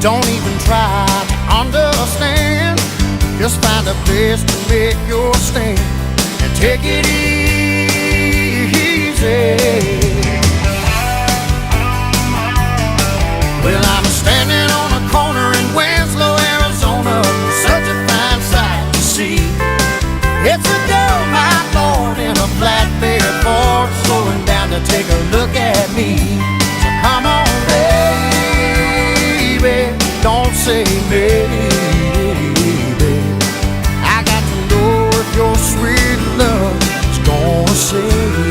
Don't even try to understand. Just find a place to make your stand and take it easy. Well, I'm standing on a corner in Winslow, Arizona, such a fine sight to see. It's a girl, my Lord, in a flatbed Ford, slowing down to take a look at me. So come on, baby, don't say maybe. I got to know if your sweet love is gonna save me.